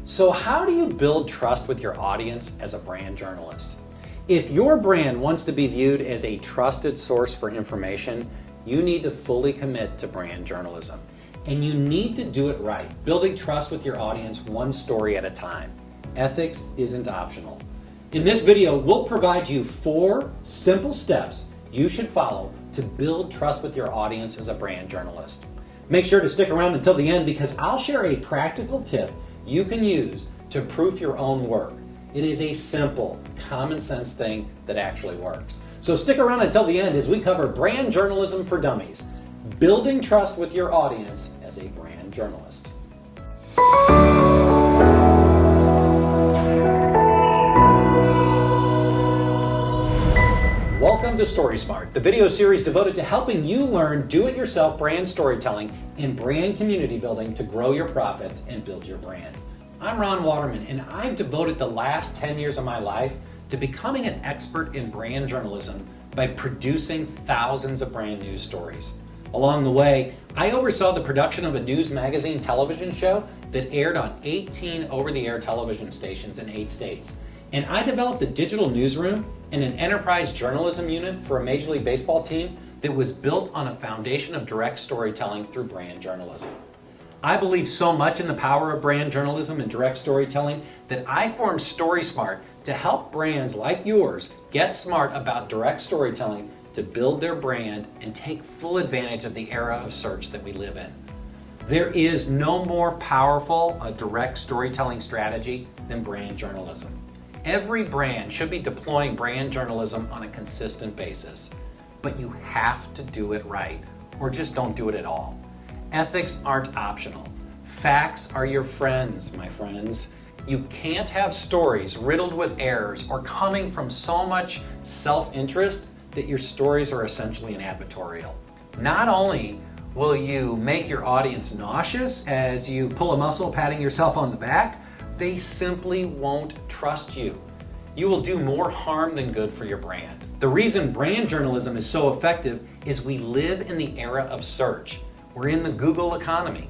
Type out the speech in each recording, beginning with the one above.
So how do you build trust with your audience as a brand journalist? If your brand wants to be viewed as a trusted source for information, you need to fully commit to brand journalism. And you need to do it right, building trust with your audience one story at a time. Ethics isn't optional. In this video, we'll provide you 4 simple steps you should follow to build trust with your audience as a brand journalist. Make sure to stick around until the end because I'll share a practical tip you can use to proof your own work. It is a simple, common sense thing that actually works. So stick around until the end as we cover brand journalism for dummies, building trust with your audience as a brand journalist. Welcome to StorySMART, the video series devoted to helping you learn do-it-yourself brand storytelling and brand community building to grow your profits and build your brand. I'm Ron Waterman, and I've devoted the last 10 years of my life to becoming an expert in brand journalism by producing thousands of brand news stories. Along the way, I oversaw the production of a news magazine television show that aired on 18 over-the-air television stations in 8 states. And I developed a digital newsroom and an enterprise journalism unit for a Major League Baseball team that was built on a foundation of direct storytelling through brand journalism. I believe so much in the power of brand journalism and direct storytelling that I formed StorySMART to help brands like yours get smart about direct storytelling to build their brand and take full advantage of the era of search that we live in. There is no more powerful direct storytelling strategy than brand journalism. Every brand should be deploying brand journalism on a consistent basis, but you have to do it right, or just don't do it at all. Ethics aren't optional. Facts are your friends, my friends. You can't have stories riddled with errors or coming from so much self-interest that your stories are essentially an advertorial. Not only will you make your audience nauseous as you pull a muscle patting yourself on the back, they simply won't trust you. You will do more harm than good for your brand. The reason brand journalism is so effective is we live in the era of search. We're in the Google economy.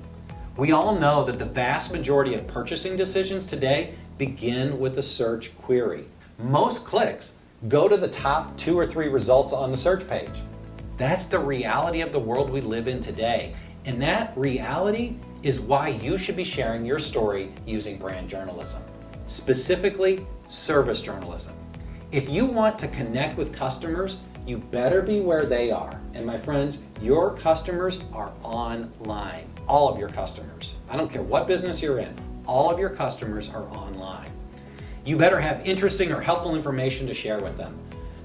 We all know that the vast majority of purchasing decisions today begin with a search query. Most clicks go to the top 2 or 3 results on the search page. That's the reality of the world we live in today. And that reality is why you should be sharing your story using brand journalism, specifically service journalism. If you want to connect with customers, you better be where they are. And my friends, your customers are online. All of your customers. I don't care what business you're in, all of your customers are online. You better have interesting or helpful information to share with them.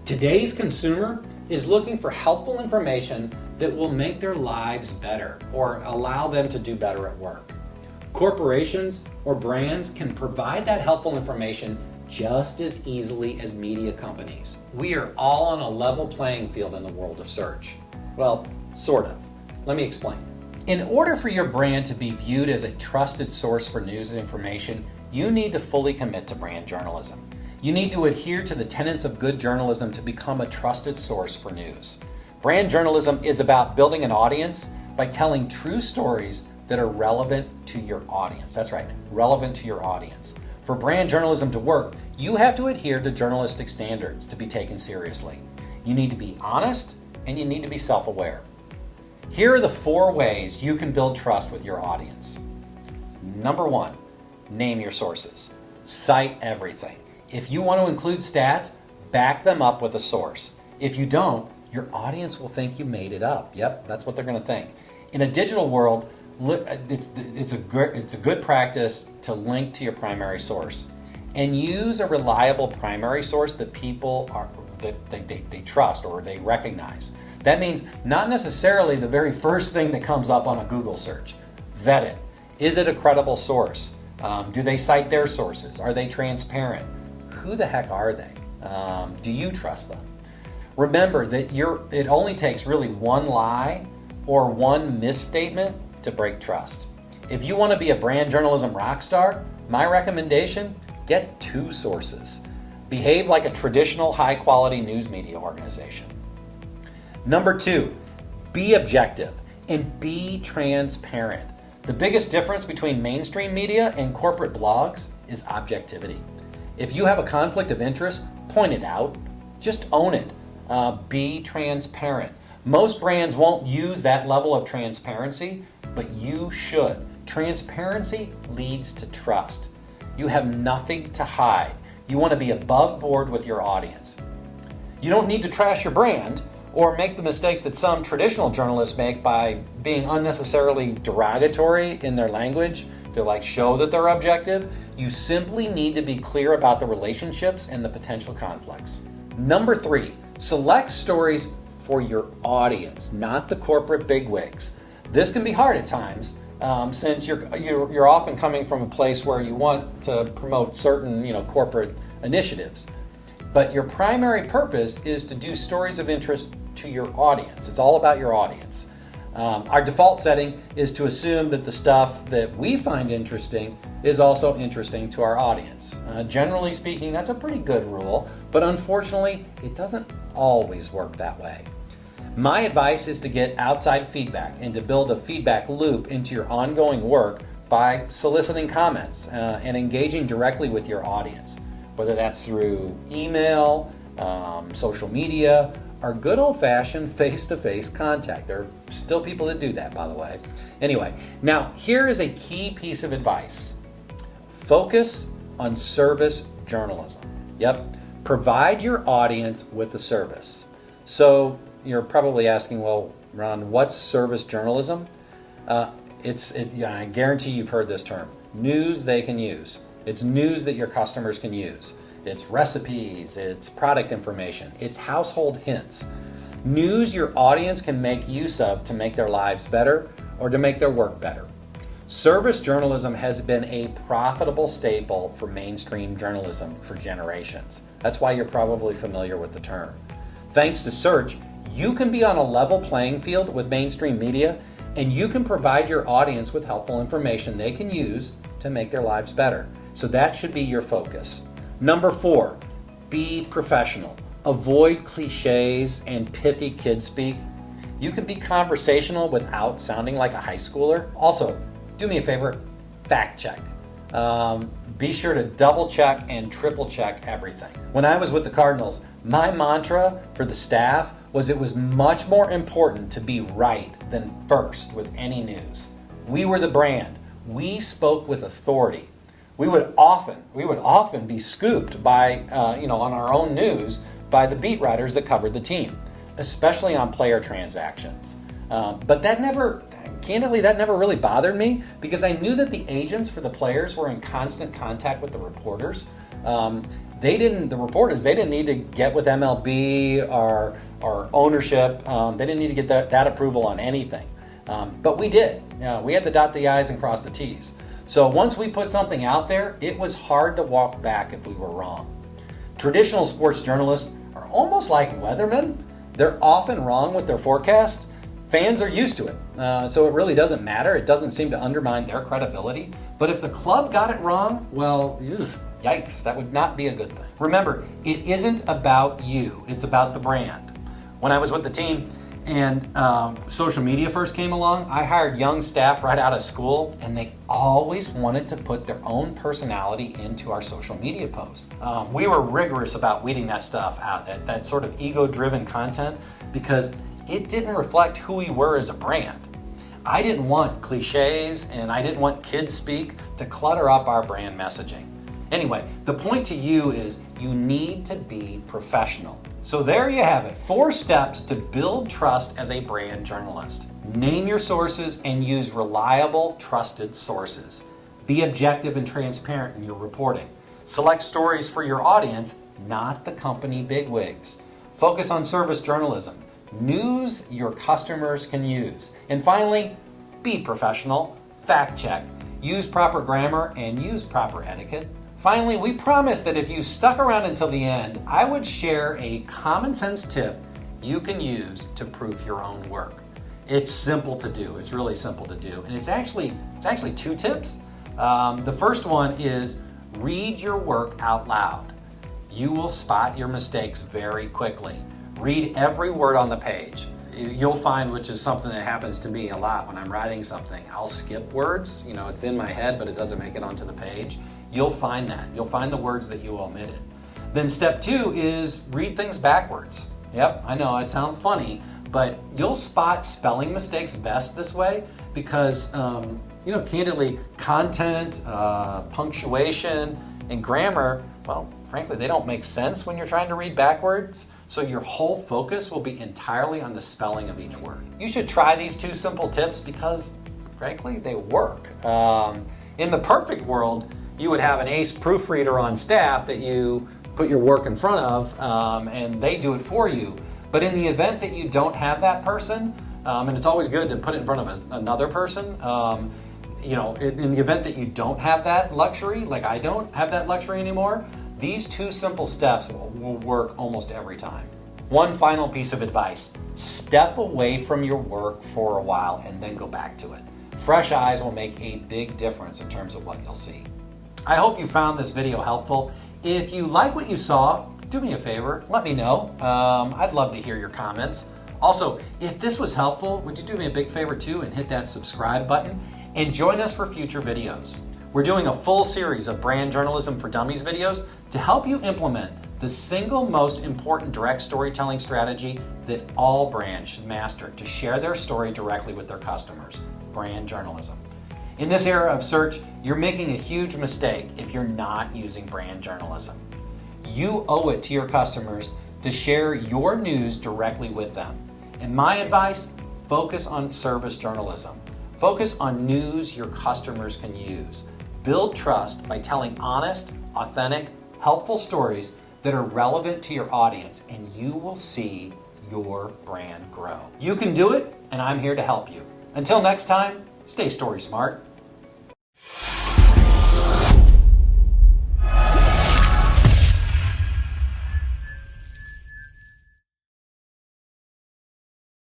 Today's consumer is looking for helpful information that will make their lives better or allow them to do better at work. Corporations or brands can provide that helpful information just as easily as media companies. We are all on a level playing field in the world of search. Well, sort of. Let me explain. In order for your brand to be viewed as a trusted source for news and information, you need to fully commit to brand journalism. You need to adhere to the tenets of good journalism to become a trusted source for news. Brand journalism is about building an audience by telling true stories that are relevant to your audience. That's right, relevant to your audience. For brand journalism to work, you have to adhere to journalistic standards to be taken seriously. You need to be honest and you need to be self-aware. Here are the 4 ways you can build trust with your audience. Number 1, name your sources. Cite everything. If you want to include stats, back them up with a source. If you don't, your audience will think you made it up. Yep, that's what they're going to think. In a digital world, it's a good practice to link to your primary source and use a reliable primary source that people they trust or they recognize. That means not necessarily the very first thing that comes up on a Google search. Vet it. Is it a credible source? Do they cite their sources? Are they transparent? Who the heck are they? Do you trust them? Remember that it only takes really one lie or one misstatement to break trust. If you want to be a brand journalism rock star, my recommendation, get 2 sources. Behave like a traditional high-quality news media organization. Number 2, be objective and be transparent. The biggest difference between mainstream media and corporate blogs is objectivity. If you have a conflict of interest, point it out. Just own it. Be transparent. Most brands won't use that level of transparency, but you should. Transparency leads to trust. You have nothing to hide. You want to be above board with your audience. You don't need to trash your brand or make the mistake that some traditional journalists make by being unnecessarily derogatory in their language to show that they're objective. You simply need to be clear about the relationships and the potential conflicts. Number 3, select stories for your audience, not the corporate bigwigs. This can be hard at times since you're often coming from a place where you want to promote certain corporate initiatives. But your primary purpose is to do stories of interest to your audience. It's all about your audience. Our default setting is to assume that the stuff that we find interesting is also interesting to our audience. Generally speaking, that's a pretty good rule, but unfortunately, it doesn't always work that way. My advice is to get outside feedback and to build a feedback loop into your ongoing work by soliciting comments and engaging directly with your audience, whether that's through email, social media, or good old-fashioned face-to-face contact. There are still people that do that, by the way. Anyway, now here is a key piece of advice. Focus on service journalism. Yep, provide your audience with a service. So you're probably asking, well, Ron, what's service journalism? I guarantee you've heard this term. News they can use. It's news that your customers can use. It's recipes, it's product information, it's household hints. News your audience can make use of to make their lives better or to make their work better. Service journalism has been a profitable staple for mainstream journalism for generations. That's why you're probably familiar with the term. Thanks to search, you can be on a level playing field with mainstream media, and you can provide your audience with helpful information they can use to make their lives better. So that should be your focus. Number 4, be professional. Avoid cliches and pithy kid speak. You can be conversational without sounding like a high schooler. Also, do me a favor, fact check. Be sure to double check and triple check everything. When I was with the Cardinals, my mantra for the staff was it was much more important to be right than first with any news. We were the brand. We spoke with authority. We would often be scooped by, on our own news by the beat writers that covered the team, especially on player transactions. But that never really bothered me because I knew that the agents for the players were in constant contact with the reporters. The reporters didn't need to get with MLB or ownership. They didn't need to get that approval on anything. But we did. We had to dot the I's and cross the T's. So once we put something out there, it was hard to walk back if we were wrong. Traditional sports journalists are almost like weathermen. They're often wrong with their forecasts. Fans are used to it, so it really doesn't matter. It doesn't seem to undermine their credibility. But if the club got it wrong, well, yikes, that would not be a good thing. Remember, it isn't about you. It's about the brand. When I was with the team, and social media first came along, I hired young staff right out of school, and they always wanted to put their own personality into our social media posts. We were rigorous about weeding that stuff out, that sort of ego-driven content, because it didn't reflect who we were as a brand. I didn't want cliches and I didn't want kids speak to clutter up our brand messaging. Anyway, the point to you is you need to be professional. So there you have it, 4 steps to build trust as a brand journalist. Name your sources and use reliable, trusted sources. Be objective and transparent in your reporting. Select stories for your audience, not the company bigwigs. Focus on service journalism. News your customers can use. And finally, be professional, fact check, use proper grammar, and use proper etiquette. Finally, we promise that if you stuck around until the end, I would share a common sense tip you can use to proof your own work. It's simple to do. It's really simple to do. And it's actually 2 tips. The first one is read your work out loud. You will spot your mistakes very quickly. Read every word on the page. you'll find, which is something that happens to me a lot when I'm writing something, I'll skip words. You know, it's in my head, but it doesn't make it onto the page. You'll find that. You'll find the words that you omitted. Then step 2 is read things backwards. Yep, I know it sounds funny, but you'll spot spelling mistakes best this way because, you know, candidly, content, punctuation, and grammar, well, frankly, they don't make sense when you're trying to read backwards. So your whole focus will be entirely on the spelling of each word. You should try these 2 simple tips because, frankly, they work. In the perfect world, you would have an ace proofreader on staff that you put your work in front of, and they do it for you. But in the event that you don't have that person, and it's always good to put it in front of another person, you know, in the event that you don't have that luxury, like I don't have that luxury anymore, these 2 simple steps will work almost every time. One final piece of advice: step away from your work for a while and then go back to it. Fresh eyes will make a big difference in terms of what you'll see. I hope you found this video helpful. If you like what you saw, do me a favor, let me know. I'd love to hear your comments. Also, if this was helpful, would you do me a big favor too and hit that subscribe button and join us for future videos. We're doing a full series of Brand Journalism for Dummies videos to help you implement the single most important direct storytelling strategy that all brands should master to share their story directly with their customers: brand journalism. In this era of search, you're making a huge mistake if you're not using brand journalism. You owe it to your customers to share your news directly with them. And my advice, focus on service journalism. Focus on news your customers can use. Build trust by telling honest, authentic, helpful stories that are relevant to your audience, and you will see your brand grow. You can do it, and I'm here to help you. Until next time, stay story smart.